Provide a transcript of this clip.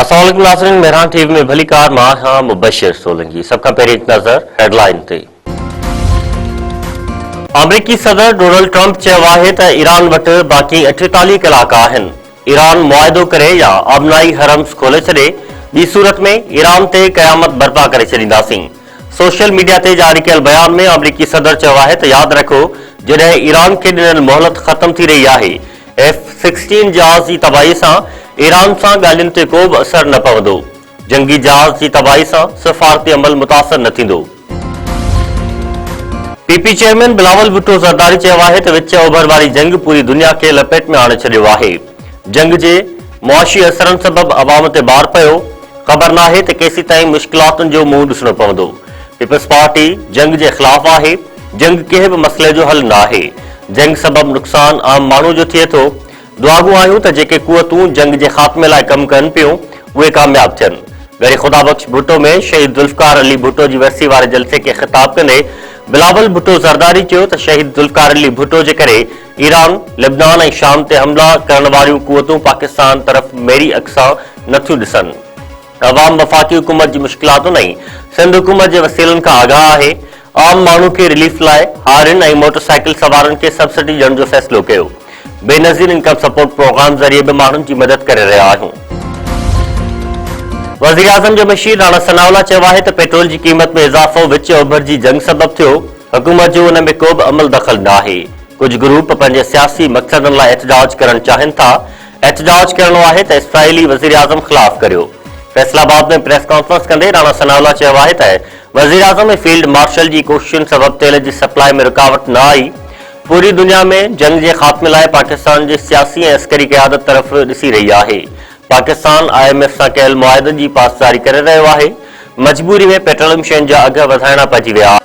अस्सलाम वालेकुम नाज़रीन, मेहरान टीवी में भली कार मां हां मुबशिर सोलंकी। सबका पहिरीं हिकु नज़र हेडलाइन ते। अमरीकी सदर डोनाल्ड ट्रंप चयो आहे त ईरान वटि बाक़ी 48 कलाक आहिनि। ईरान मुआहिदो करे या आबनाई हरम्स खोले छॾे, ॿी सूरत में ईरान ते क़यामत बर्पा करे छॾींदासीं। सोशल मीडिया ते जारी कयल बयान में अमरीकी सदर चयो आहे त यादि रखो, जॾहिं ईरान खे ॾिनल मोहलत ख़त्म थी रही आहे, F-16 जहाज़ जी तबाही सां ईरान सां ॻाल्हियुनि ते को बि असर न पवंदो। जंगी जहाज़ जी तबाही सां सफ़ारती अमल मुतासिर न थींदो। पीपी चेयरमैन बिलावल भुट्टो ज़रदारी चयो आहे त विच ओभर वारी जंग पूरी दुनिया खे लपेट में आणे छॾियो आहे। जंग जे मुआशी असरनि सबबि अवाम ते बार पियो। ख़बर नाहे त केसीं ताईं मुश्किलातुनि जो मुंहुं ॾिसणो पवंदो। पीपल्स पार्टी जंग जे ख़िलाफ़ आहे। जंग कंहिं बि मसइले जो हल न आहे। जंग सबबि नुक़सान आम माण्हू जो थिए थो। दुआगू आहियूं त जेके कुवतूं जंग जे ख़ात्मे लाइ कमु कनि पियूं, उहे कामयाब थियनि। गरी ख़ुदा बख्श भुट्टो में शहीद ज़ुल्फ़िकार अली भुट्टो जी वरसी वारे जलसे खे ख़िताब कंदे बिलावल भुट्टो ज़रदारी चयो त शहीद ज़ुल्फ़िकार अली भुट्टो जे करे ईरान, लेबनान ऐं शाम ते हमला करण वारियूं कुवतूं पाकिस्तान तरफ़ मेरी अख सां नथियूं ॾिसनि। अवाम वफ़ाक़ी हुकूमत जी मुश्किलातुनि ऐं सिंध हुकूमत जे वसीलनि खां आगाह आहे। आम माण्हू खे रिलीफ लाइ हारियुनि ऐं मोटरसाइकिल सवारनि खे सब्सिडी ॾियण जो फ़ैसिलो कयो। बेनज़ीर इनकम सपोर्ट प्रोग्राम ज़रिए बि माण्हुनि जी मदद करे रहिया आहियूं। वज़ीर आज़म जो मशीर राणा सनाउल्लाह चयो आहे त पेट्रोल जी क़ीमत में इज़ाफ़ो विच ओभर जी जंग सबबि थियो। हुकूमत जो उन में को बि अमल दख़ल न आहे। कुझु ग्रुप पंहिंजे सियासी मक़सदनि लाइ एहतजाज करणु चाहिनि था। एहतजाज करणो आहे त इसराइली वज़ीर आज़म ख़िलाफ़ करियो। फैसलाबाद में प्रेस कॉन्फ्रेंस कंदे राणा सनाउल्लाह चयो आहे त वज़ीर आज़म ऐं फील्ड मार्शल जी कोशिशुनि सबबि तेल जी सप्लाई में रुकावट न आई। पूरी दुनिया में जंग जे ख़ात्मे लाइ पाकिस्तान जी सियासी ऐं अस्करी क़यादत तरफ़ ॾिसी रही आहे। पाकिस्तान IMF सां कयल मुआहिदनि जी पासदारी करे रहियो आहे। मजबूरी में पेट्रोलियम शयुनि जा अघ वधाइणा पइजी विया।